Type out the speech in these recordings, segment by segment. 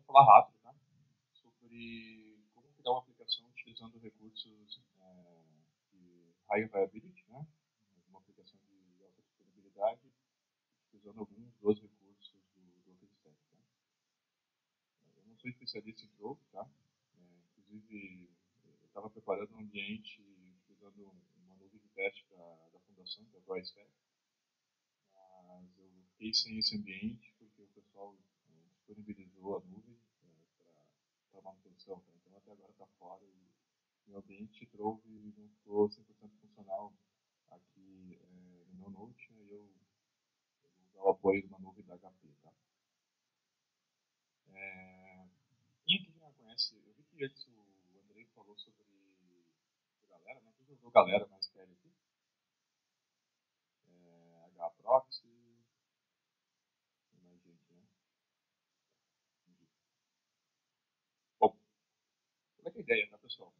falar rápido, tá? Sobre como criar uma aplicação utilizando recursos de high availability, né? Uma aplicação de alta disponibilidade, utilizando alguns dos recursos do OpenStack. Tá? Eu não sou especialista em Flow, tá? Inclusive, eu estava preparando um ambiente utilizando uma nuvem de teste da fundação, que é a DryStack, mas eu fiquei sem esse ambiente porque o pessoal disponibilizou a nuvem para manutenção. Tá? Então, até agora está fora e meu ambiente Trove não ficou 100% funcional aqui no meu Note, né? Eu vou usar o apoio de uma nuvem da HP. Tá? Quem aqui já conhece, eu vi que antes o Andrei falou sobre Galera, né? Quem já usou Galera mais sério aqui? HProxy, tem mais gente, né? Bom, qual é a ideia, tá, pessoal?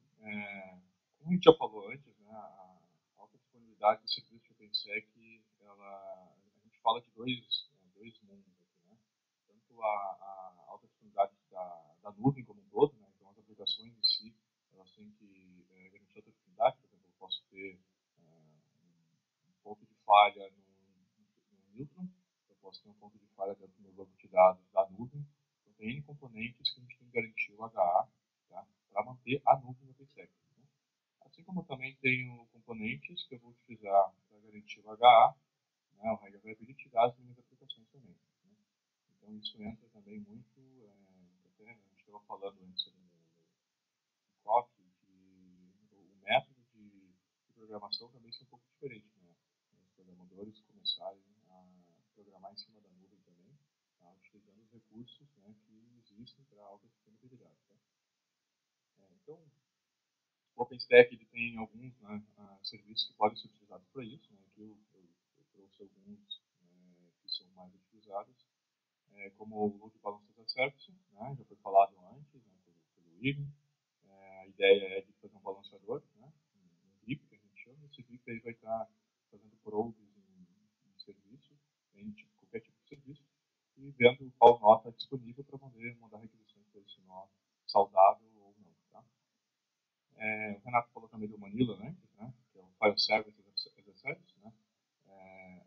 Como a gente já falou antes, né, a alta disponibilidade do serviço de OpenStack, a gente fala de dois mundos aqui, né? Tanto a alta disponibilidade da nuvem como um todo, né? Então as aplicações em si, elas têm que garantir alta disponibilidade. Por exemplo, eu posso ter um ponto de falha no Newton, eu posso ter um ponto de falha dentro do meu banco de dados da nuvem. Então tem N componentes que a gente tem que garantir o HA, tá? Para manter a nuvem no OpenStack. Né? Assim como eu também tenho componentes que eu vou utilizar para garantir o HA, né, o High Availability das minhas aplicações também. Né? Então isso entra também muito, até a gente estava falando antes sobre o COC, que o método de programação também é um pouco diferente. Né? Os programadores começarem a programar em cima da nuvem também, tá? Utilizando os recursos, né, que existem para alta disponibilidade. Tá? Então, o OpenStack ele tem alguns, né, serviços que podem ser utilizados para isso. Né? Aqui eu trouxe alguns que são mais utilizados, como o Load Balancer as a Service, né? Já foi falado antes, né, pelo Igor. A ideia é de fazer um balanceador, né? Um VIP, que a gente chama. Esse VIP aí vai estar fazendo probes em serviço, em qualquer tipo de serviço, e vendo qual nó está disponível para poder mandar requisições para esse nó saudável ou não. Tá? O Renato falou também do Manila, né? Que é o File Service as a Service. Né?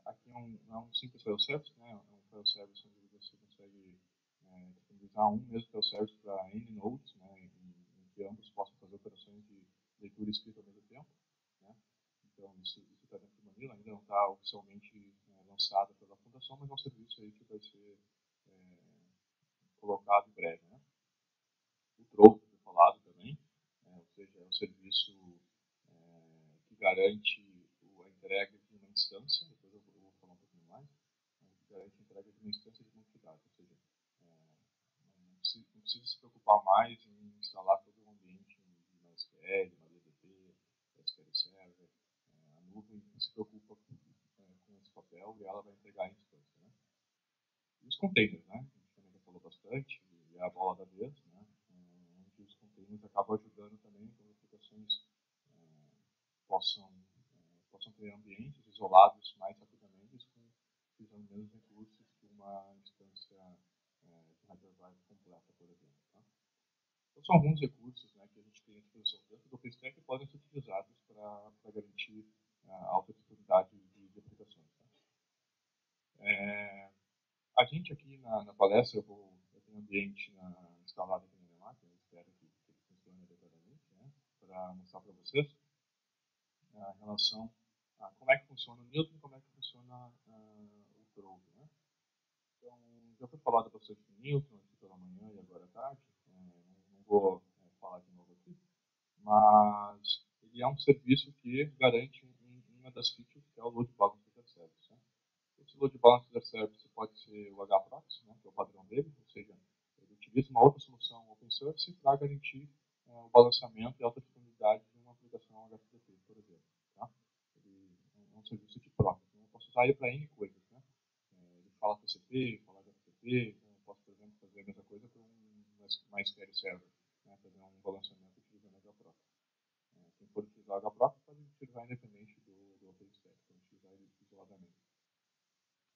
Aqui não é um simples File Service, né? É um File Service onde você consegue disponibilizar um mesmo File Service para N nodes, né? Em que ambos possam fazer operações de leitura e escrita ao mesmo tempo. Né? Então, isso está dentro do Manila, ainda não está oficialmente lançado pela fundação, mas é um serviço aí que vai ser colocado em breve. Né? O Trove, que foi falado também, ou seja, é um serviço que garante a entrega de uma instância, depois eu vou falar um pouquinho mais, que garante a entrega de uma instância de banco de dados, ou seja, não precisa se preocupar mais em instalar todo o ambiente em MySQL, MariaDB, SQL Server. A nuvem se preocupa com esse papel e ela vai entregar a instância. Né? E os containers, né? A gente também já falou bastante, e é a bola da vez, né? Onde os containers acabam ajudando também que as aplicações possam ter ambientes isolados mais rapidamente, utilizando menos recursos que uma instância de hypervisor completa, por exemplo. Tá? Então, são alguns recursos, né, que a gente tem à disposição dentro do OpenStack que podem ser utilizados para garantir a alta disponibilidade de aplicações. Tá? A gente aqui na palestra, eu tenho um ambiente instalado aqui na minha máquina, eu espero que ele funcione adequadamente, né, para mostrar para vocês em relação a como é que funciona o Newton e como é que funciona o Trove. Né? Então, já foi falado bastante do Newton aqui pela manhã e agora à tarde, não vou falar de novo aqui, mas ele é um serviço que garante uma das features, que é o Load Balancer as a Service. Né? Esse Load Balancer as a Service pode ser o HProxy, né, que é o padrão dele, ou seja, ele utiliza uma outra solução open source para garantir o balanceamento e alta disponibilidade de uma aplicação HTTP, por exemplo. Tá? Ele é um serviço de proxy. Então, eu posso usar ele para N coisas. Né? Ele fala TCP, fala HTTP, então eu posso, por exemplo, fazer a mesma coisa para um MySQL Server, né? Fazer um balanceamento utilizando HProxy. Quem for utilizar HProxy pode utilizar independente do OpenStack, pode utilizar ele isoladamente.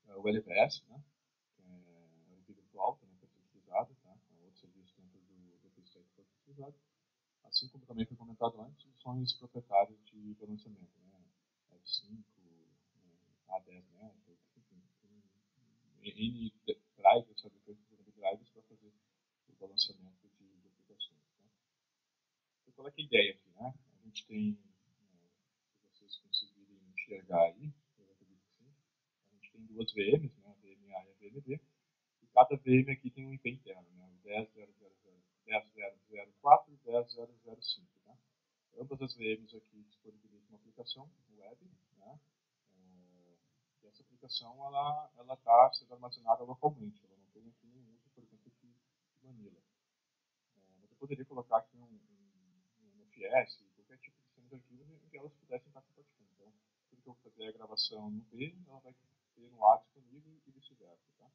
O LVS, né? Que é o IP virtual, também pode ser utilizado, tá? É outro serviço assim como também foi comentado antes, soluções proprietárias de balanceamento, né? F5, A10 metros, enfim, N drivers, fabricantes de drivers para fazer o balanceamento de aplicações. Né? Então, qual é que é a ideia aqui? Né? A gente tem, se vocês conseguirem enxergar aí, eu acredito que sim, a gente tem duas VMs, né? A VMA e a VMD, e cada VM aqui tem um IP interno, né? O 10.0.0.10.0.0.4 e 10.0.0.5. Né? Ambas as VMs aqui disponibilizam uma aplicação web, né? E essa aplicação ela está sendo armazenada localmente, ela não tem aqui nenhum uso, por exemplo, de Manila. Mas eu poderia colocar aqui um FS, qualquer tipo de sistema de arquivos em que elas pudessem estar compartilhando. Então, tudo que eu fazer a gravação no B, ela vai ter no A disponível e vice-versa. Tá?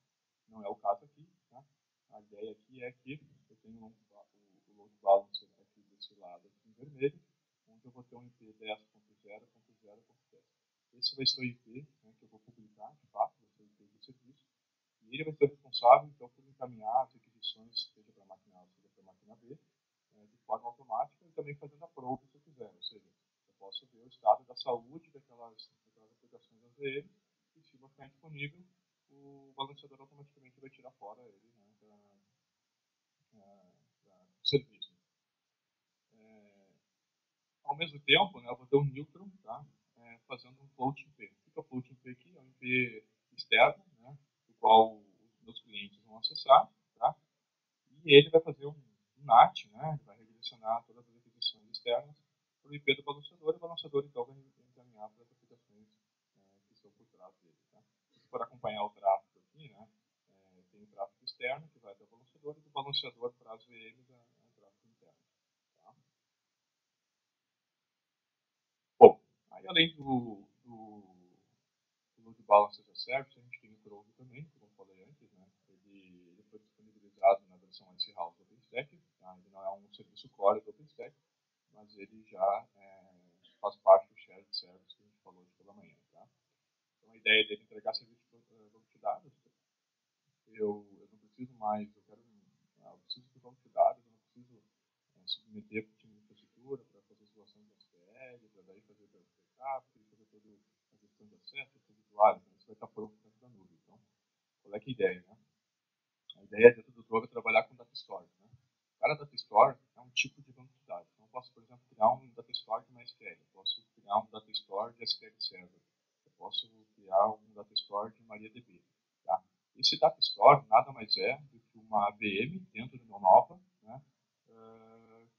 Não é o caso aqui. Tá? A ideia aqui é que eu tenho o load balancer aqui desse lado aqui em vermelho, onde eu vou ter um IP 10.0.0.10. Esse vai ser o IP, né, que eu vou publicar, de fato, vai ser o IP do serviço. E ele vai ser responsável, então, por encaminhar as requisições, seja para a máquina A, seja para a máquina B, de forma automática e também fazendo a prova se eu quiser. Ou seja, eu posso ver o estado da saúde daquelas aplicações das VM e, se não ficar disponível, o balanceador automaticamente vai tirar fora ele, né, do serviço. Ao mesmo tempo, né, eu vou ter um neutron, tá, fazendo um floating IP. O que é o floating IP aqui? É um IP externo, né, do qual os meus clientes vão acessar, tá, e ele vai fazer um NAT, né, ele vai redirecionar todas as requisições externas para o IP do balanceador, e o balanceador então vai encaminhar para as aplicações que estão por trás dele. Tá. Se for acompanhar o tráfego aqui, né, tem o tráfego externo que vai até o balanceador, e do balanceador para as VMs é o tráfego interno. Tá. Bom, aí além do load balancer as a service, a gente tem o Chrome também, como eu falei antes, né? Ele foi disponibilizado na versão Icehouse do OpenStack, tá? Ele não é um serviço core do OpenStack, mas ele já faz parte do shared service que a gente falou hoje pela manhã, tá? Então a ideia dele é entregar serviço de banco de dados. Eu não preciso mais, eu preciso de banco de dados, eu não preciso submeter para o time de infraestrutura para fazer simulação de SQL, para daí fazer backup, fazer toda a gestão de acesso, todo o usuário. Então, isso vai estar pronto dentro da nuvem. Então, qual é que é a ideia? Né? A ideia dentro do Trove é trabalhar com data store. Né? Cada data store é um tipo de banco de dados. Então, eu posso, por exemplo, criar um data store de MySQL. Eu posso criar um data store de SQL Server. Eu posso criar um data store de MariaDB. Tá? Esse data store nada mais é do que uma VM dentro de uma nova, né?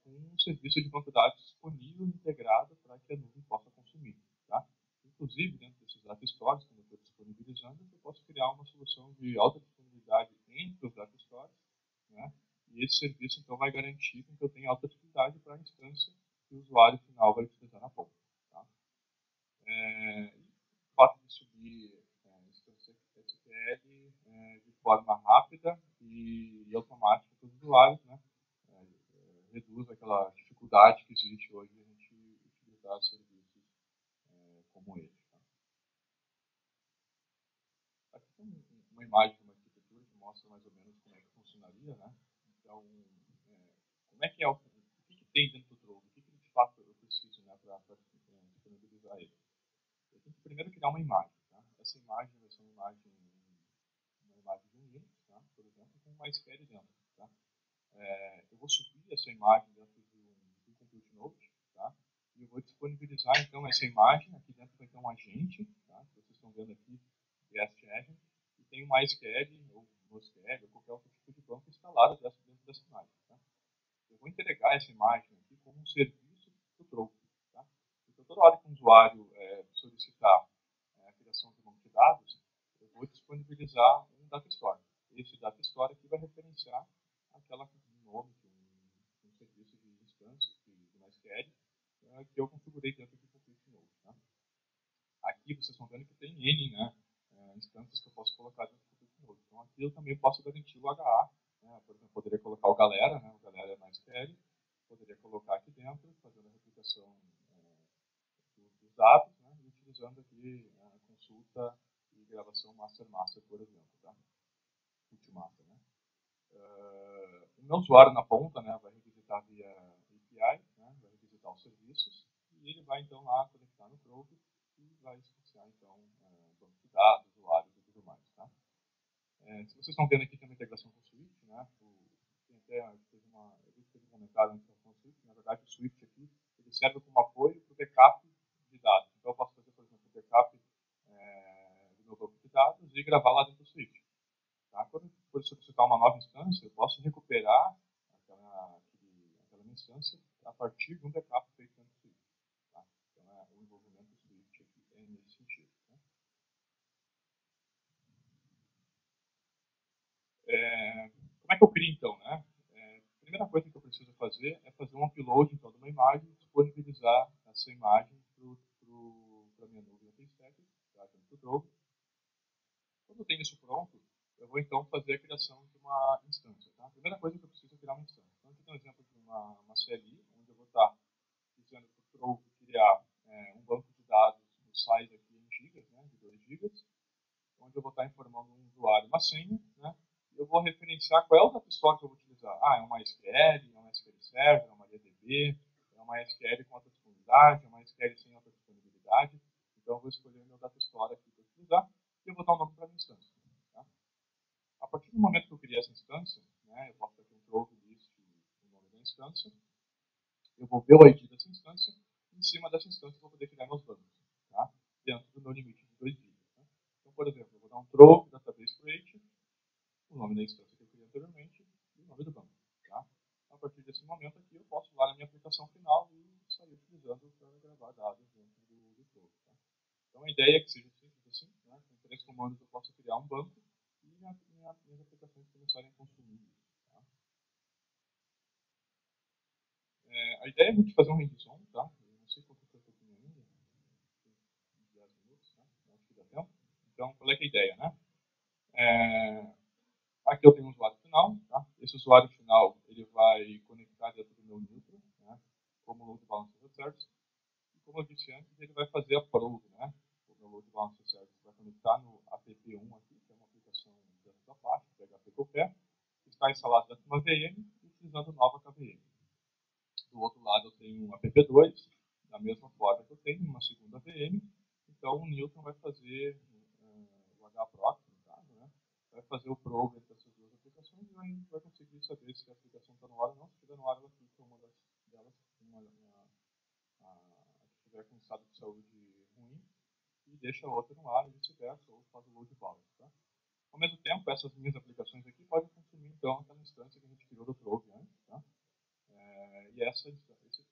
Com um serviço de banco de dados disponível, integrado, para que a nuvem possa consumir. Tá? Inclusive, dentro desses data stores, quando eu estou disponibilizando, eu posso criar uma solução de alta disponibilidade entre os data stores, né? E esse serviço, então, vai garantir que eu tenha alta disponibilidade para a instância que o usuário final vai utilizar na ponta. Tá? O fato de subir instância SQL de forma rápida e automática para os usuários, né? Reduz aquela dificuldade que existe hoje de a gente utilizar serviços como esse. Tá? Aqui tem uma imagem de uma arquitetura que mostra mais ou menos como é que funcionaria. Né? Então, como é que é o que tem dentro do Trove? O que de fato eu preciso, né, para disponibilizar ele? Eu tenho que primeiro criar uma imagem. Tá? Essa imagem vai ser uma imagem de um Linux, tá? Por exemplo, com uma SQL dentro. Tá? Eu vou subir essa imagem dentro de um Compute Node, tá? E eu vou disponibilizar então essa imagem. Aqui dentro vai ter um agente, tá? Que vocês estão vendo aqui, Guest Agent, e tem uma SQL ou NoSQL ou qualquer outro tipo de banco instalado dentro dessa imagem. Tá? Eu vou entregar essa imagem aqui como um serviço do Trove. Tá? Então, toda hora que um usuário solicitar a criação de um banco de dados, eu vou disponibilizar um data store. Esse data store aqui vai referenciar aquela nome de um serviço de instância de MySQL que eu configurei dentro do Compute Node. Tá? Aqui vocês estão vendo que tem N, né, instâncias que eu posso colocar dentro do Compute Node. Então aqui eu também posso garantir o HA. Né? Por exemplo, poderia colocar o Galera, né? O Galera é MySQL. Poderia colocar aqui dentro, fazendo a replicação dos dados, né? E utilizando aqui a consulta e gravação master-master, por exemplo. Tá? Multimaster, né? O meu usuário na ponta, né, vai revisitar via API, vai então lá conectar no Trove e vai iniciar então banco de dados, usuários e tudo mais. Tá? Se vocês estão vendo aqui tem uma integração com o Swift, né? Tem até teve um comentário antes com o Swift. Na verdade, o Swift aqui ele serve como apoio para o backup de dados. Então eu posso fazer, por exemplo, o backup do meu banco de dados e gravar lá dentro do Swift. Tá? Quando eu solicitar uma nova instância, eu posso recuperar aquela instância a partir de um backup feito dentro do Swift. Tá? Então, o envolvimento do Swift aqui é nesse sentido. Né? Como é que eu crio, então? Né? A primeira coisa que eu preciso fazer é fazer um upload então, de uma imagem e disponibilizar essa imagem para a minha nuvem OpenStack, tá? Dentro do Drogo. Quando eu tenho isso pronto, eu vou então fazer a criação de uma instância. Tá? A primeira coisa que eu preciso é criar uma instância. Então, aqui tem um exemplo de uma CLI, onde eu vou estar dizendo para o Trove criar um banco de dados no size aqui em gigas, né, de 2 gigas, onde eu vou estar informando um usuário uma senha, né, e eu vou referenciar qual é o data store que eu vou utilizar. É uma SQL, é uma SQL Server, é uma DB, é uma SQL com alta disponibilidade, é uma SQL sem alta disponibilidade. Então, eu vou escolher o meu data store aqui para utilizar e eu vou dar um nome para a minha instância. Tá? A partir do momento que eu criei essa instância, né, eu posso ter aqui um Trove list, o nome da instância, eu vou ver o ID dessa instância, e em cima dessa instância eu vou poder criar meus bancos, tá? Dentro do meu limite de 2 GB. Tá? Então, por exemplo, eu vou dar um Trove Database Create, o nome da instância que eu criei anteriormente e o nome do banco. Tá? A partir desse momento aqui, eu posso ir lá na minha aplicação final e sair utilizando para gravar dados dentro do Trove. Tá? Então, a ideia é que seja simples assim, né? Com 3 comandos eu posso criar um banco e minhas aplicações começarem a consumir isso. Tá? A ideia é a gente fazer um hands-on, tá? Eu não sei quanto tempo eu tenho ainda. 10 minutos, né? Acho que dá tempo. Então, qual é que é a ideia, né? Aqui eu tenho um usuário final, tá? Esse usuário final, ele vai conectar dentro do meu neutro, né? Como load balancer service. E como eu disse antes, ele vai fazer a probe, né? O meu load balancer service vai conectar no app1 aqui, que é uma aplicação dentro da parte, PHP qualquer, que está instalado dentro de uma VM, utilizando nova KVM. Do outro lado eu tenho um app2, da mesma forma que eu tenho uma segunda VM. Então o Newton vai fazer o hproc, no caso, né? Vai fazer o probe entre essas duas aplicações e vai conseguir saber se a aplicação está no ar ou não. Se estiver no ar, ela clica uma delas, que estiver com estado de saúde ruim, e deixa a outra no ar, e vice-versa, ou faz o load balance. Tá? Ao mesmo tempo, essas minhas aplicações aqui podem consumir então aquela instância que a gente criou do probe antes. Tá? E esse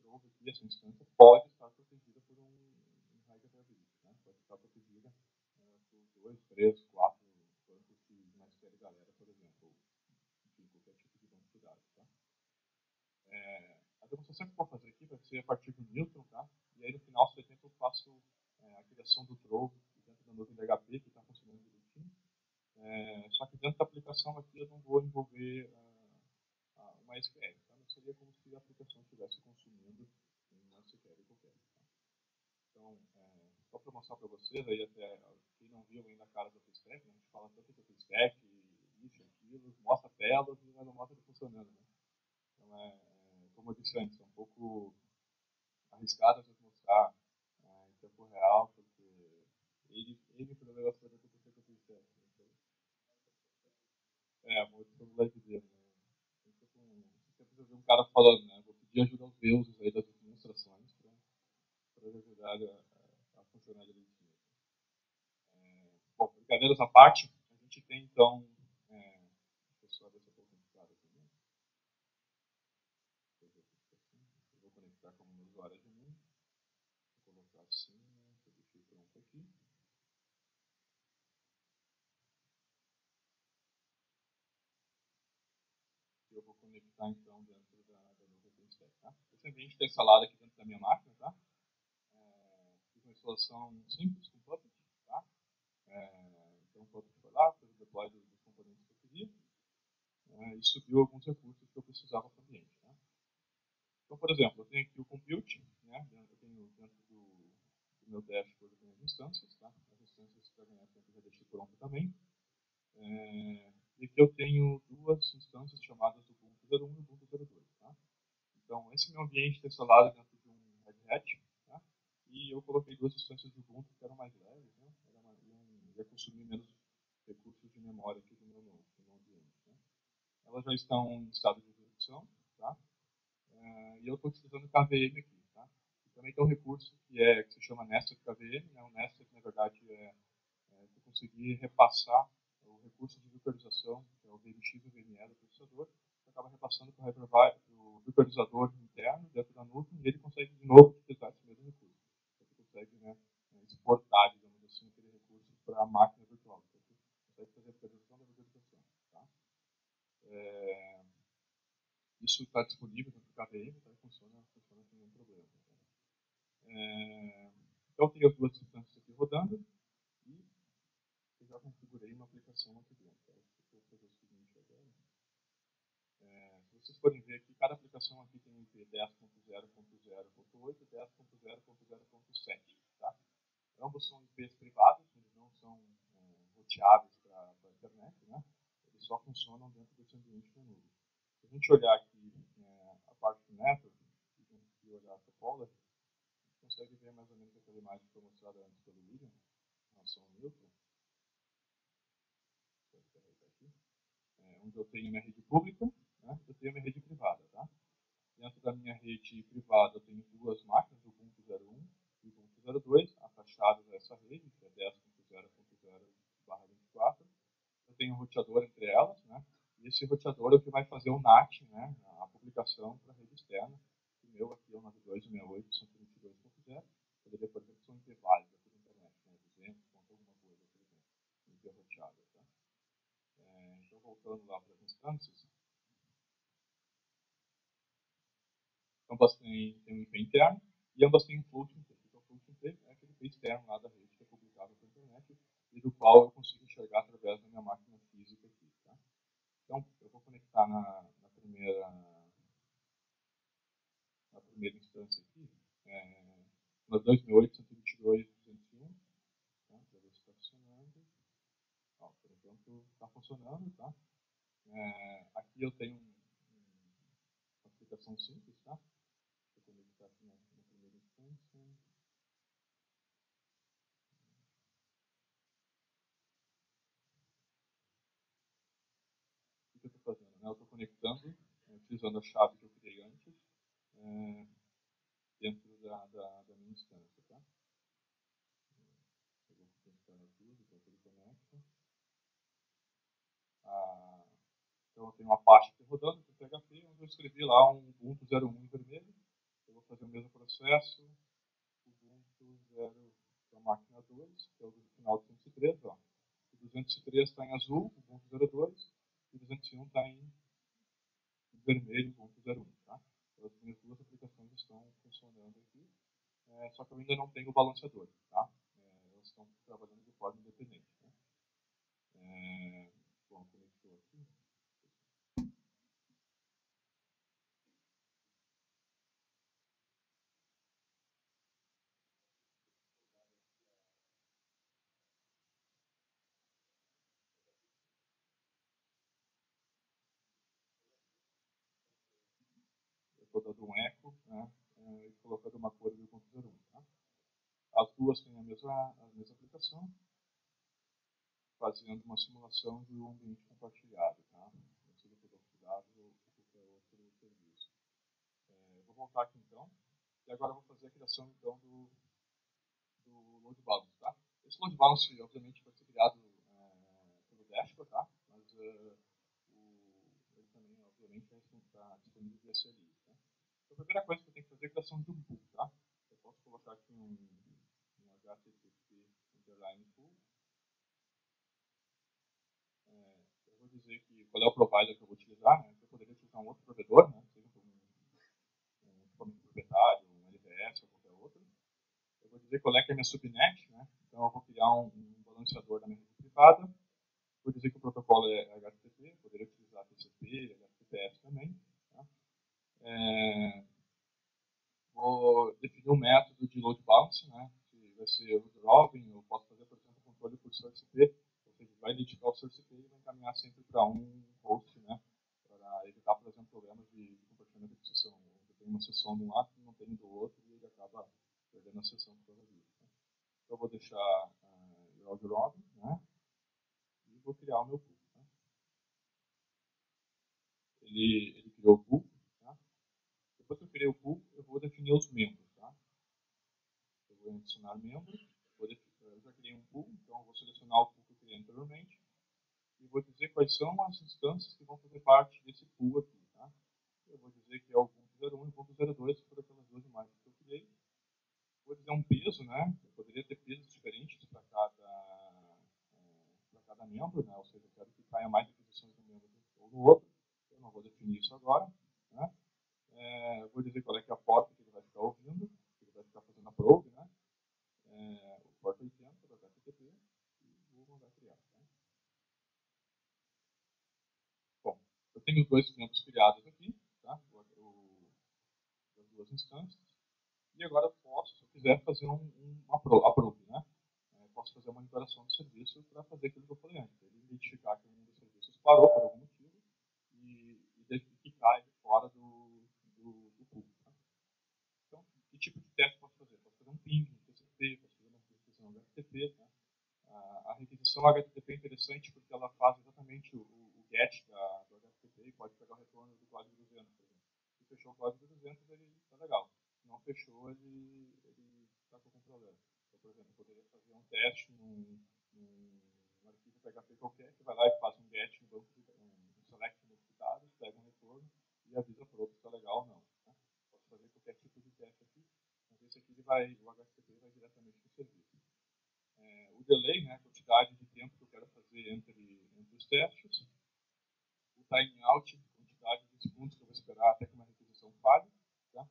Trove aqui, essa instância, pode estar protegida por um High Availability. Né? Pode estar protegida por 2, 3, 4 bancos de MySQL Galera, por exemplo, ou enfim, qualquer tipo de banco de dados. Tá? A demonstração que eu vou fazer aqui vai ser a partir do Newton, tá? E aí no final, se der tempo, eu faço a criação do Trove dentro da nuvem da HP, que está funcionando direitinho. Só que dentro da aplicação aqui eu não vou envolver uma SQL. Tá? Não seria como se a aplicação estivesse consumindo uma SQL qualquer. Tá? Então, só para mostrar para vocês, aí até quem não viu ainda a cara do OpenStack, né? A gente fala tanto de OpenStack, isso, aquilo, mostra telas e não mostra ele funcionando. Né? Então, como eu disse antes, é um pouco arriscado a gente mostrar em tempo real, porque ele problema as coisas que acontecem com o OpenStack. Então, muito pelo live dele. Né? Sempre eu vi um cara falando, né? Vou pedir ajuda aos deuses aí das demonstrações para ajudar a funcionar direitinho. Bom, brincadeiras à parte, a gente tem então. Deixa eu só ver se eu estou conectado aqui. Eu vou conectar como um usuário de mim. Vou colocar assim, eu deixei pronto aqui. E eu vou conectar então dentro da nuvem OpenStack. Tá? Esse ambiente está instalado aqui dentro da minha máquina. Tá? Fiz uma instalação simples com Puppet. Tá? Então o Puppet foi lá, fez o deploy dos componentes que eu queria. E subiu alguns recursos que eu precisava para o ambiente. Né? Então, por exemplo, eu tenho aqui o compute, né? Eu tenho dentro do meu dashboard, eu tenho as instâncias, tá? As instâncias para ganhar tempo eu já deixei pronto também. E aqui eu tenho duas instâncias chamadas do Ubuntu 01 e Ubuntu 02. Tá? Então, esse meu ambiente está instalado dentro de um Red Hat, tá? coloquei duas instâncias de Ubuntu que eram mais leves, né? Ia consumir menos recursos de memória aqui do meu ambiente. Né? Elas já estão em estado de execução, tá? E eu estou utilizando o KVM aqui. Tá? E também tem um recurso que se chama Nested KVM. Né? O Nested, na verdade, eu conseguir repassar o recurso de virtualização, que é o VMX e o VME do processador, que acaba repassando para o virtualizador interno dentro da nuvem, e ele consegue de novo utilizar esse mesmo recurso. Ele consegue, né, exportar, digamos assim, aquele recurso para a máquina virtual. Então, você consegue fazer a virtualização da virtualização. Tá? Isso está disponível dentro do KVM, tá? Funciona sem nenhum problema. Tá? Então, eu tenho as duas instâncias aqui rodando, e eu já configurei uma aplicação aqui dentro. Tá? Eu vou fazer o seguinte agora. Se vocês forem ver aqui, cada aplicação aqui tem um IP 10.0.0.8 e 10.0.0.7. Tá? Ambos são IPs privados, eles não são roteáveis para a internet, né? Eles só funcionam dentro desse ambiente da nuvem. Se a gente olhar aqui a parte do network, e olhar a topology, a gente consegue ver mais ou menos aquela imagem que foi mostrada antes pelo William, em relação ao Newton. Onde eu tenho minha rede pública, né? Eu tenho minha rede privada. Tá? Dentro da minha rede privada, eu tenho duas máquinas, o Ubuntu 01 e o Ubuntu 02, atachadas a essa rede, que é 10.0.0/24. Eu tenho um roteador entre elas, né? E esse roteador é o que vai fazer o NAT, né? A publicação para a rede externa. O meu aqui é o 92.168.122.0. Poderia, por exemplo, ser um IP válido aqui na internet, né? 200, alguma coisa, por exemplo, um IP roteado. Tá? Então, voltando lá para as instâncias, ambas têm um IP interno e ambas têm um floating IP. Então, o floating IP é aquele IP externo lá da rede que é publicado para a internet e do qual eu consigo enxergar através da minha máquina física aqui. Tá? Então, eu vou conectar na primeira instância aqui, no 2008.122.201, tá? Para ver se está funcionando. Ó, por enquanto está funcionando. Tá? Aqui eu tenho uma aplicação simples. Tá? Vou conectar aqui na primeira instância. O que eu estou fazendo? Né? Eu estou conectando, utilizando a chave que eu criei antes, dentro da minha instância. Tá? Eu vou conectar as duas, então ele conecta. Então eu tenho uma pasta aqui rodando com PHP, onde eu escrevi lá um Ubuntu 01 em vermelho. Eu vou fazer o mesmo processo, Ubuntu 0 para a máquina 2, que é o do final do 203. Ó. O 203 está em azul, Ubuntu 02, e o 201 está em vermelho, Ubuntu 01. Tá? Então, as minhas duas aplicações estão funcionando aqui, só que eu ainda não tenho o balanceador. Tá? Elas estão trabalhando de forma independente. Né? Bom, conectou aqui. Eu estou dando um eco, né, e colocando uma cor do Ubuntu 01. Tá? As duas têm a mesma aplicação, fazendo uma simulação de um ambiente compartilhado, tá? Seja por outros dados ou qualquer outro serviço. Eu vou voltar aqui então, e agora eu vou fazer a criação então do load balance. Tá? Esse load balance, obviamente, vai ser criado pelo dashboard, tá? Mas ele também, obviamente, está disponível via CLI. Tá? Então, a primeira coisa que eu tenho que fazer é a criação de um pool. Tá? Eu posso colocar aqui um HTTP underline pool. Eu vou dizer qual é o provider que eu vou utilizar. Né? Eu poderia utilizar um outro provedor, né? Seja um equipamento proprietário, um LVS ou qualquer outro. Eu vou dizer qual é que é a minha subnet. Né? Então, eu vou criar um balanceador da minha rede privada. Vou dizer que o protocolo é HTTP. Poderia utilizar TCP, HTTPS também. Tá? Vou definir um método de load balance, né? Que vai ser o Robin. Eu posso fazer, por exemplo, controle por source IP. Ou seja, vai identificar o source IP e vai encaminhar sempre para um host, né? Para evitar, por exemplo, problemas de compartilhamento de sessão. Eu tenho uma sessão de um lado e não tenho do outro e ele acaba perdendo a sessão. sessão por causa disso. Né? Então, eu vou deixar Round Robin, né? E vou criar o meu pool. Né? Ele criou o pool. Tá? Depois que eu criei o pool, eu vou definir os membros. Tá? Eu vou adicionar membros. Eu já criei um pool, então eu vou selecionar o pool que eu criei anteriormente e vou dizer quais são as instâncias que vão fazer parte desse pool aqui. Tá? Eu vou dizer que é o Ubuntu 01 e o Ubuntu 02 por aquelas duas imagens que eu criei. Vou dizer um peso, né? Eu poderia ter pesos diferentes para cada membro, né? Ou seja, eu quero que caia mais requisições no membro ou no outro. Eu não vou definir isso agora. Né? Eu vou dizer qual é que é a porta que ele vai ficar ouvindo, que ele vai ficar fazendo a probe, né? O porta 80 da HTTP e vou mandar criar. Né? Bom, eu tenho os dois membros criados aqui, tá? As duas instâncias. E agora eu posso, se eu quiser, fazer uma probe, né? Posso fazer uma monitoração do serviço para fazer aquilo que eu falei antes. Ele identificar que um dos serviços parou por algum motivo e que cai fora do pool. Tá? Então, que tipo de teste eu posso fazer? Posso fazer um ping, um TCP, posso fazer uma requisição HTTP. Né? A requisição HTTP é interessante porque ela faz exatamente o get do HTTP e pode pegar o retorno do código 200, por exemplo. Se fechou o código 200, ele está legal. Se não fechou, ele está com algum problema. Então, por exemplo, eu poderia fazer um teste num arquivo PHP qualquer, que vai lá e faz um get no banco um select no banco de dados, pega um retorno e avisa para o outro se está legal ou não. Né? Posso fazer qualquer tipo de teste aqui, mas esse aqui o HTTP vai diretamente para o serviço. O delay, né, a quantidade de tempo que eu quero fazer entre os testes, o timeout, a quantidade de segundos que eu vou esperar até que uma requisição falhe, tá?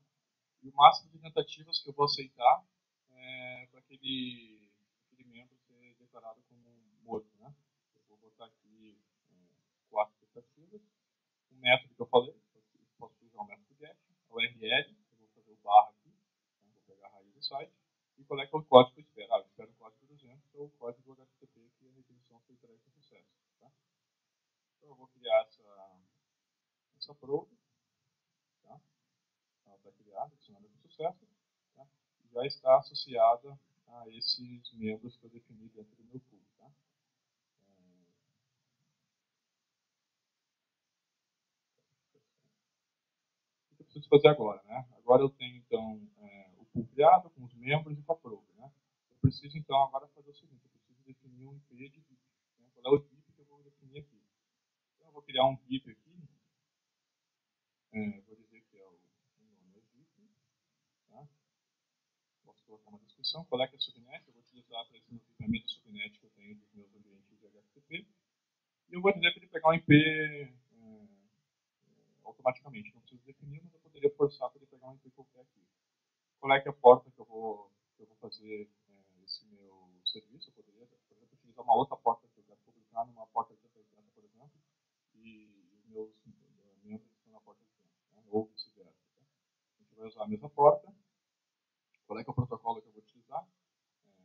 E o máximo de tentativas que eu vou aceitar para aquele membro ser declarado como morto. Né? Eu vou botar aqui 4 tentativas. O método que eu falei, eu posso usar o método get, a URL, eu vou fazer o barra aqui, né? Vou pegar a raiz do site, e qual é que é o código que eu espero? Eu espero o código 200, que é o código HTTP que a requisição foi entregue com sucesso. Tá? Então eu vou criar essa probe, tá? Ela está criada, adicionada com sucesso, tá? E já está associada a esses membros que eu defini dentro do meu pool. Tá? O que eu preciso fazer agora? Né? Agora eu tenho, então, o pool criado com os membros e com a probe. Né? Eu preciso, então, agora fazer o seguinte, eu preciso definir um IP de VIP. Né? Qual é o VIP que eu vou definir aqui? Então, eu vou criar um VIP aqui, vou dizer que é o nome é VIP, tá? Posso colocar uma descrição, qual é que é a subnet, eu vou utilizar para esse mapeamento subnet que eu tenho dos meus ambientes de HTTP, e eu vou dizer para ele pegar um IP automaticamente, não preciso definir, mas eu poderia forçar para ele pegar um IP qualquer aqui. Qual é que é a porta que eu vou fazer esse meu serviço? Eu poderia, por exemplo, utilizar uma outra porta que eu quero publicar numa porta de 80, por exemplo, e os meus membros estão na porta de 80, né? Ou vice-versa. Tá? A gente vai usar a mesma porta. Qual é que é o protocolo que eu vou utilizar?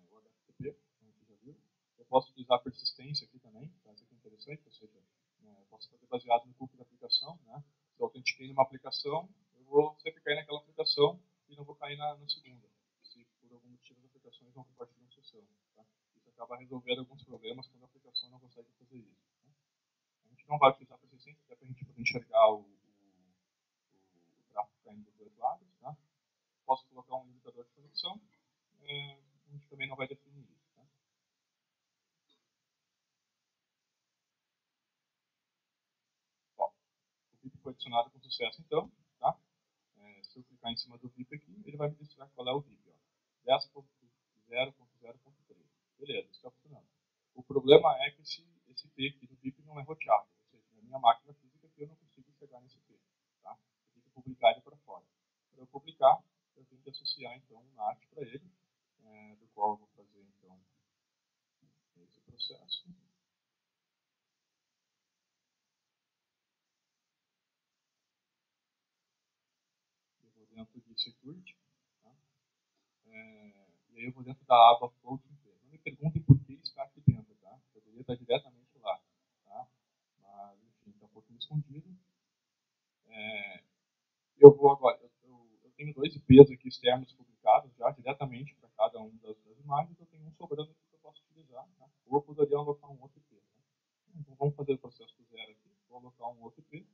O HTTP, como a gente já viu. Eu posso utilizar persistência aqui também, tá? Isso aqui é interessante, ou seja, eu posso fazer baseado no cookie da aplicação. Né? Se eu autentiquei numa aplicação, eu vou sempre cair naquela aplicação e não vou cair na segunda, se por algum motivo as aplicações não compartilham sessão. Tá? Isso acaba resolvendo alguns problemas quando a aplicação não consegue fazer isso. Né? A gente não vai utilizar persistência, até para a gente poder enxergar o tráfego caindo dos dois lados. Tá? Posso colocar um limitador de conexão, a gente também não vai definir isso. Tá? Bom, o VIP foi adicionado com sucesso, então. Tá? Se eu clicar em cima do VIP aqui, ele vai me mostrar qual é o VIP. 10.0.0.3. Beleza, isso está funcionando. O problema é que esse IP aqui do VIP não é roteado. Ou seja, na minha máquina física aqui eu não consigo chegar nesse IP. Tá? Eu tenho que publicar ele para fora. Para eu publicar, eu tenho que associar então um NAT para ele, do qual eu vou fazer então esse processo. Eu vou dentro de Security. Tá? E aí eu vou dentro da aba Floating P. Não me perguntem por que está aqui dentro. Tá? Eu poderia estar diretamente lá. Tá? Mas, enfim, está um pouquinho escondido. Eu vou agora. Eu tenho dois IPs aqui externos publicados já diretamente para cada uma das imagens, eu tenho um sobrando aqui que eu posso utilizar, né? Ou eu poderia alocar um outro IP. Né? Então vamos fazer o processo do zero aqui, vou alocar um outro IP.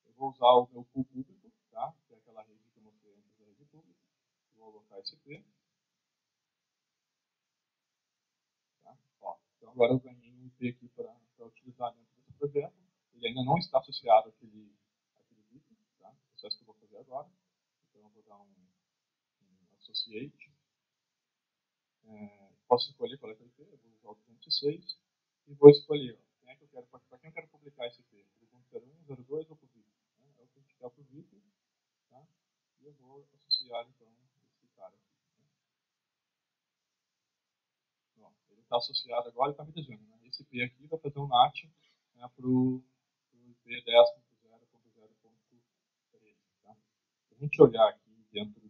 Eu vou usar o meu pool público, tá? Que é aquela rede que eu mostrei antes da rede pública. Vou alocar esse IP. Tá? Ó, então agora eu ganhei um IP aqui para utilizar dentro desse projeto. Ele ainda não está associado àquele VIP, tá? O processo que eu vou fazer agora. Então eu vou dar um associate. Posso escolher qual é o IP, eu vou usar o 206 e vou escolher quem é que eu quero, para quem eu quero publicar esse IP. Para o 01, 02 ou para o VIP. Né? É o que a gente quer para o VIP. Tá? E eu vou associar então esse cara aqui. Né? Bom, ele está associado agora e está me dizendo, né? Esse IP aqui vai fazer um NAT, né, para o IP 10.0.0.13. Tá? Se a gente olhar aqui dentro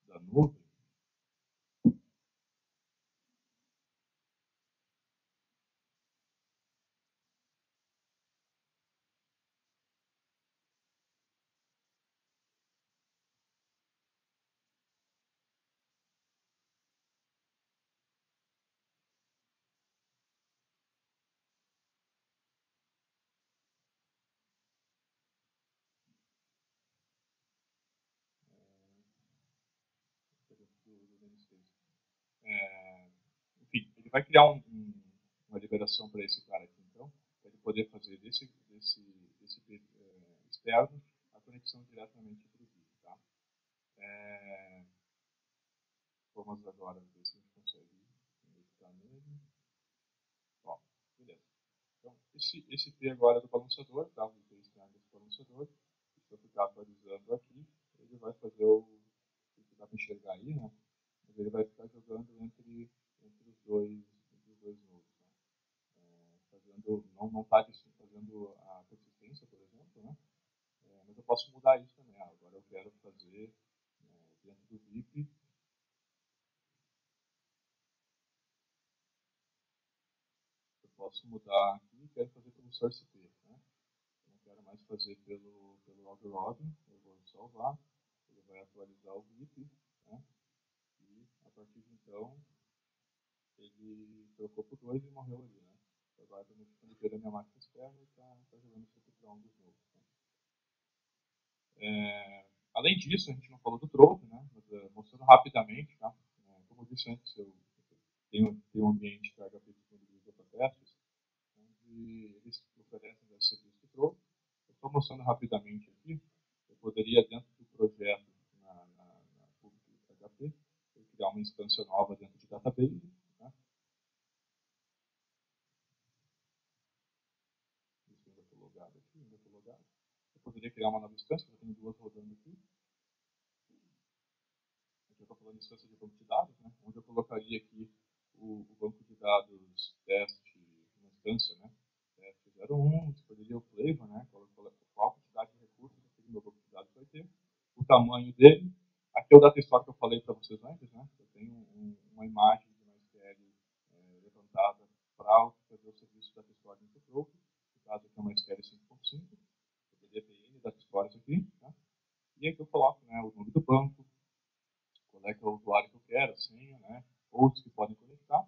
da nuvem, do namespace, enfim, ele vai criar uma liberação para esse cara aqui, então, para ele poder fazer desse IP externo a conexão diretamente para o VIP. Tá? Vamos agora ver se a gente consegue conectar nele. Ó, beleza. Então, esse IP agora é do balanceador, tá? O IP externo desse balanceador. Se eu ficar atualizando aqui, ele vai fazer que dá para enxergar aí, né? Mas ele vai ficar jogando entre os dois nodes. Né? Fazendo, não está fazendo a persistência, por exemplo, né? Mas eu posso mudar isso também. Agora eu quero fazer dentro do VIP. Eu posso mudar aqui e quero fazer pelo source IP. Né? Não quero mais fazer pelo log. Eu vou salvar. Ele vai atualizar o VIP. Né? E a partir de então, ele trocou por 2 e morreu ali. Né? Agora estou modificando a minha máquina externa e está jogando isso aqui para um dos novos. Né? Além disso, a gente não falou do Trove, né? Mas, mostrando rapidamente, tá? Como eu disse antes, eu tenho um ambiente que a HP disponibiliza para testes, onde eles oferecem esse serviço do Trove. Eu estou mostrando rapidamente aqui. Eu poderia, dentro do projeto, na pública HP, eu criar uma instância nova dentro de database. Né? Isso ainda estou logado aqui, ainda estou logado. Eu poderia criar uma nova instância, eu tenho duas rodando aqui. Aqui eu estou falando de instância de banco de dados, né? Onde eu colocaria aqui o banco de dados teste, uma instância, né? Teste 01, escolheria o flavor, né? Qual quantidade de recursos que o meu banco de dados vai ter, o tamanho dele. Aqui é o data store que eu falei para vocês antes, né? Eu tenho uma imagem de uma SQL levantada para fazer o serviço data store no Flow. No caso aqui é uma SQL 5.5, eu teria PN data stores aqui, né? E aqui eu coloco, né, o nome do banco, qual é que é o usuário que eu quero, a senha, né? Outros que podem conectar.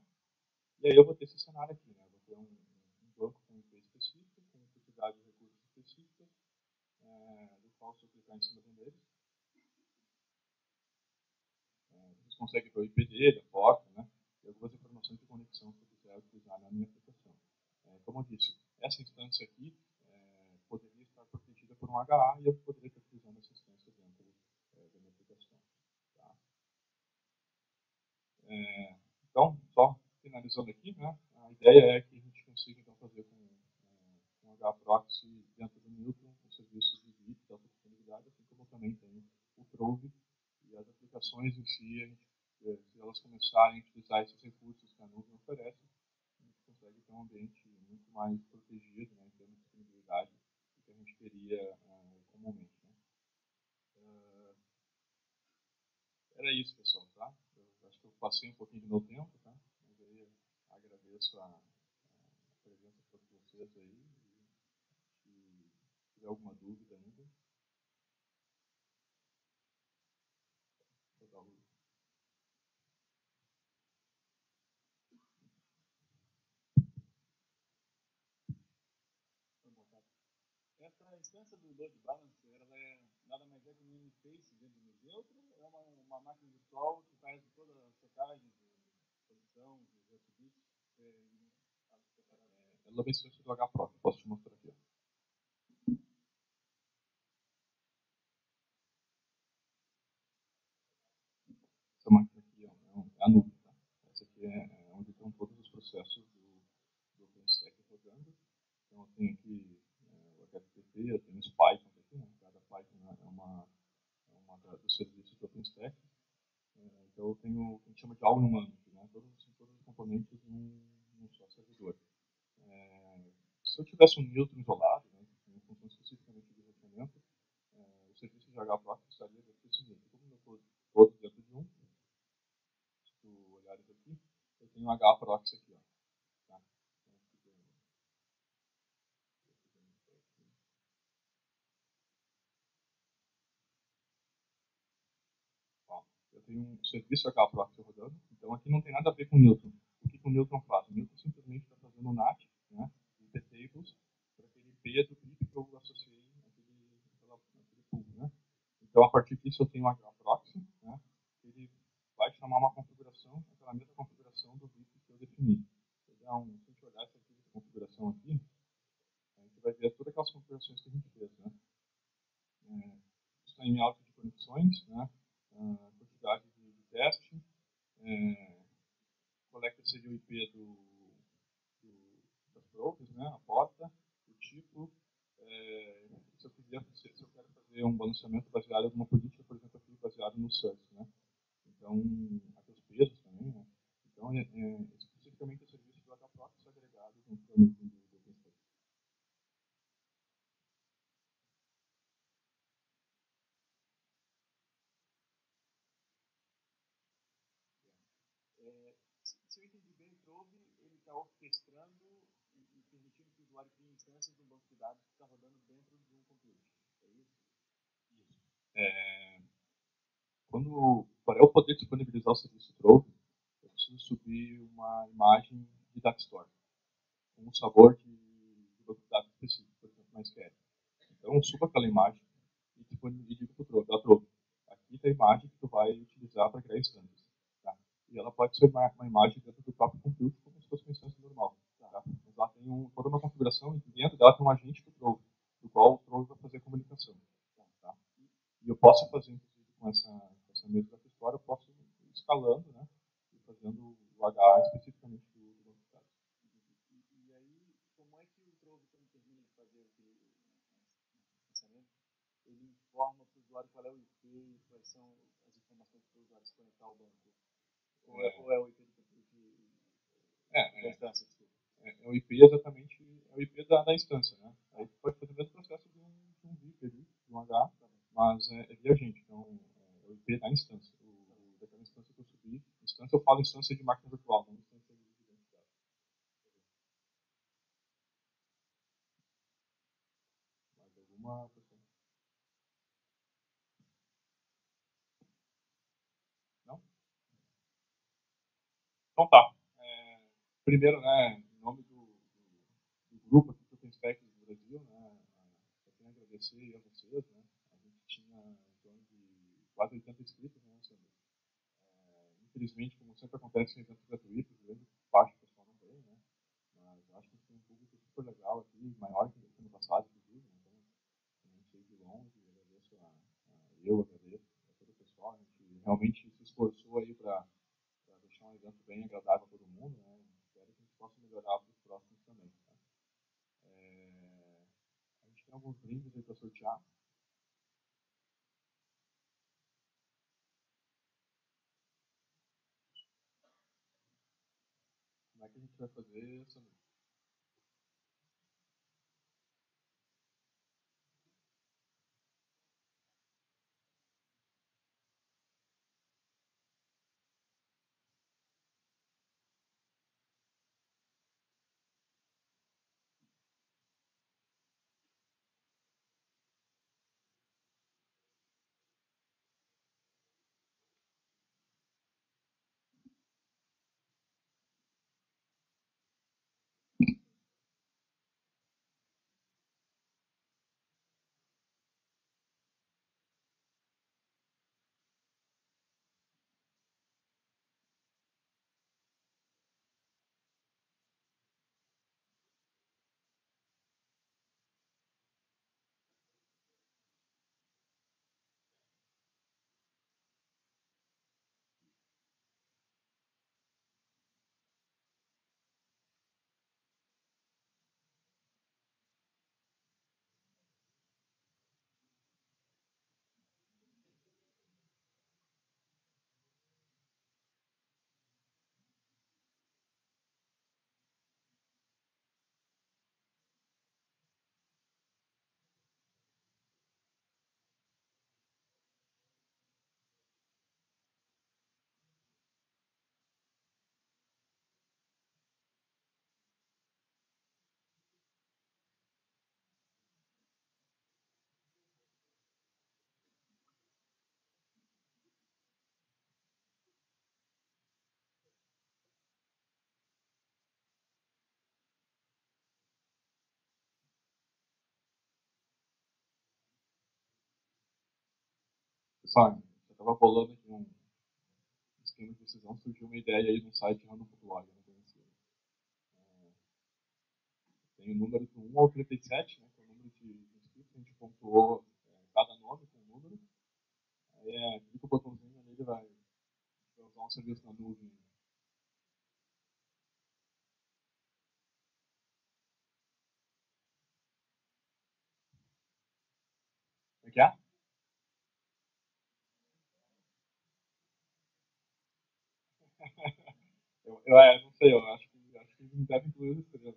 E aí eu vou ter esse cenário aqui, né? Vou ter um banco com IP específico, com quantidade de recursos específicos, do qual se eu clicar em cima de um deles, vocês conseguem ver o IP dele, a porta, né? E algumas informações de conexão que eu quiser utilizar na minha aplicação. Como eu disse, essa instância aqui poderia estar protegida por um HA e eu poderia estar utilizando essa instância dentro da minha aplicação. Tá? Então, só finalizando aqui, né? A ideia é que a gente consiga então fazer com HProxy dentro do Newton um serviço de VIP de alta disponibilidade, assim como também tem o Trove e as aplicações em si, se elas começarem a utilizar esses recursos que a nuvem oferece, a gente consegue ter um ambiente muito mais protegido, né, em termos de disponibilidade do que a gente teria comumente. Né? Era isso, pessoal, tá? Eu acho que eu passei um pouquinho do meu tempo, tá? Mas aí agradeço a presença de todos vocês aí. E se tiver alguma dúvida ainda. Essa instância do load balancer, ela é nada mais é que um interface dentro do Neutron, é uma máquina virtual que faz toda a checagem de posição, de attributos. Ela é uma instância do HProc, posso te mostrar aqui. Essa máquina aqui é a nuvem. Tá? Essa aqui é onde estão todos os processos do OpenStack rodando. Então eu tenho aqui o HTTP, eu tenho os Python aqui, né? Cada Python é uma dos serviços do OpenStack. Então eu tenho o que a gente chama de all-in-one, né? Todos os componentes num só servidor. Se eu tivesse um Newton isolado, né, uma função especificamente de roteamento, o serviço de HProc estaria dentro desse Newton. Como eu estou todo dentro de um, se tu olhares aqui, eu tenho um HProc aqui, ó. Tá? Ó, eu tenho um serviço HProc rodando, então aqui não tem nada a ver com o Newton. O que o Newton faz? O Newton simplesmente está fazendo um NAT, né, IP tables, para aquele IP do BIP que eu associei naquele pool, né? Então, a partir disso, eu tenho um HProxy, né? Ele vai chamar uma configuração, aquela mesma configuração do BIP que eu defini. Então, se a gente olhar essa configuração aqui, a gente vai ver todas aquelas configurações que a gente fez, né? Timeout de conexões, né? Quantidade de teste, collecta seria o IP das probes, né? A porta, o tipo. Se eu quero fazer um balanceamento baseado em alguma política, por exemplo, aqui baseado no search, né? Então, aqui os pesos também, né? Então, especificamente o serviço do HProxy agregado dentro da nuvem do OpenStack. Se eu entendi bem, o Trove ele está orquestrando e permitindo que o usuário crie instâncias do banco de dados que está rodando dentro de um compute. É isso? Isso. Para eu poder disponibilizar o serviço Trove, eu preciso subir uma imagem de Data Store, com um sabor de banco de dados específico, por exemplo, MySQL. Então, eu subo aquela imagem e digo para o Trove, aqui está a imagem que tu vai utilizar para criar instâncias. Tá? E ela pode ser uma imagem dentro do próprio compute, como se fosse uma instância normal. Tá? Mas lá tem toda uma configuração e dentro dela tem um agente do Trove, do qual o Trove vai fazer a comunicação. Tá? E eu posso fazer, inclusive, com essa mesma história, eu posso ir escalando, né? E fazendo o H especificamente do banco de dados. E aí, como é que o Trove, quando termina de fazer o pensamento, ele informa para o usuário qual é o IP e quais são as informações para o usuário se conectar ao banco? Ou é o IP do compute da instância? É o IP exatamente, é o IP da instância, né? Aí tu pode fazer o mesmo processo de um VIP ali, de um H, mas é via agente, então é o IP da instância, daquela instância que eu subi. Instância eu falo instância de máquina virtual, não instância de identidade. Mais alguma questão? Não? Então tá. Primeiro, né, em nome do grupo aqui do OpenStack do Brasil, né, eu quero agradecer a vocês, né, a gente tinha em torno de quase 80 inscritos, né, infelizmente, como sempre acontece em eventos gratuitos, grande parte do pessoal não vem, né, mas acho que tem um público super legal aqui, maior que no ano passado, inclusive, né, então, não sei de longe, eu agradeço a todo o pessoal, a gente realmente se esforçou aí para deixar um evento bem agradável a todo mundo, né? Espero que a gente possa melhorar para os próximos também. Tá? A gente tem alguns brindes aí para sortear. Como é que a gente vai fazer essa? Só, eu estava bolando aqui um esquema de decisão, surgiu uma ideia aí no site random.org, eu não conhecia. Tem o número do 1 ao 37, né, que é o número de inscritos, a gente pontuou cada nome com um número. Aí clica o botãozinho ali, ele vai usar um serviço na nuvem. Como é que é? Eu não sei, eu acho que deve incluir os estrelas.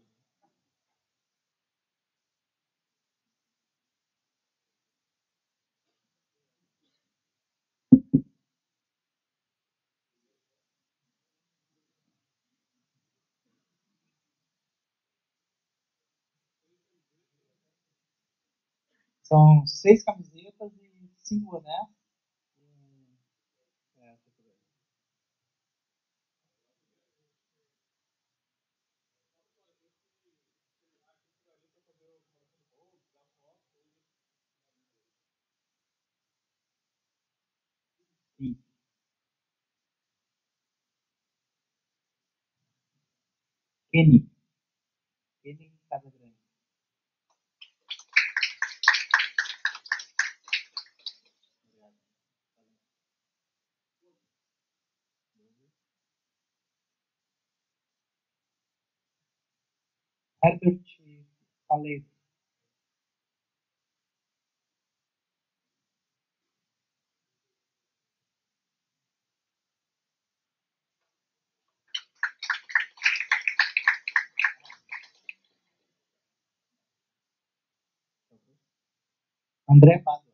São 6 camisetas e 5 bonés. Sim. Kenny. Kenny Casa Grande. Herbert Faleiro. André Pádua.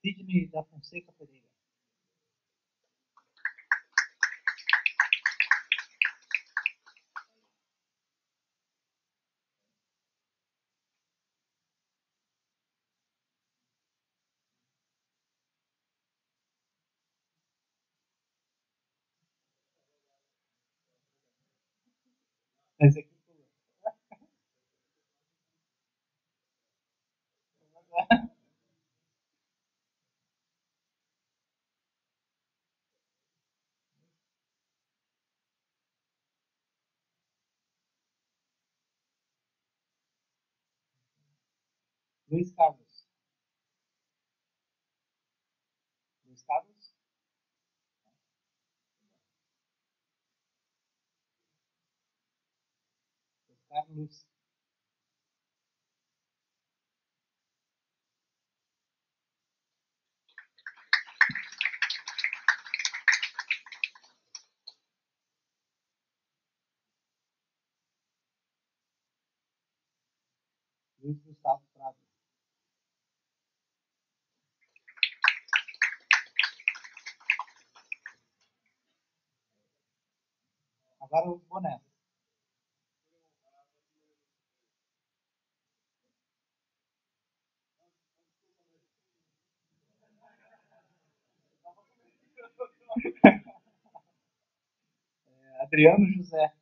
Sidney da Fonseca Pereira. Esse aqui Luiz Carlos. Luiz Carlos. Luiz Carlos. Luiz Gustavo Prado. Agora os bonés. Adriano José.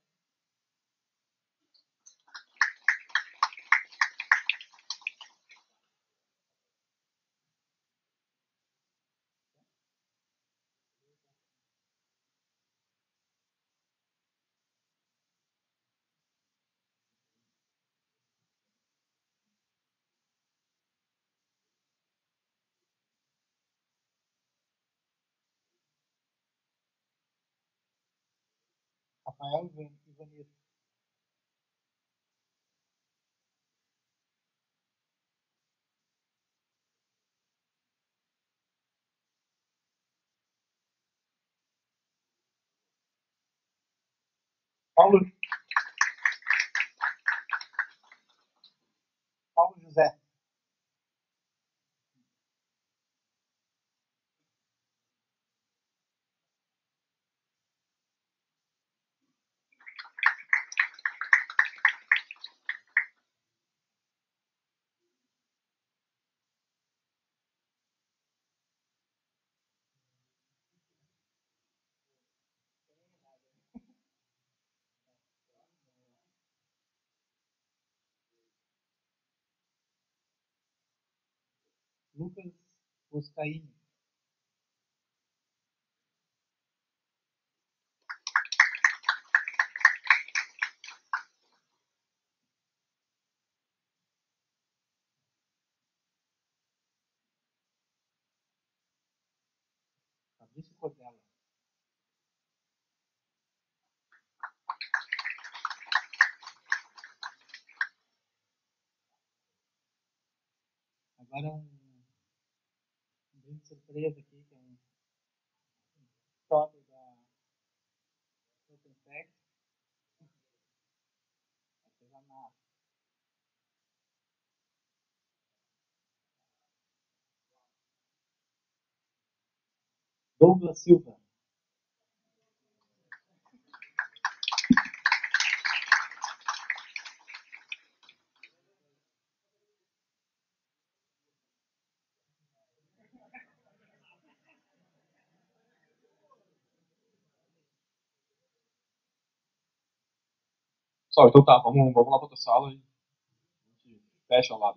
Rafael Ivanir. Paulo, Paulo José. Lucas Boscaini. Fabrício Cordella. Agora um brinde surpresa aqui, que é um top da OpenTech. Artesanal. Douglas Silva. Pessoal, então tá, vamos lá para outra sala e a gente fecha lá.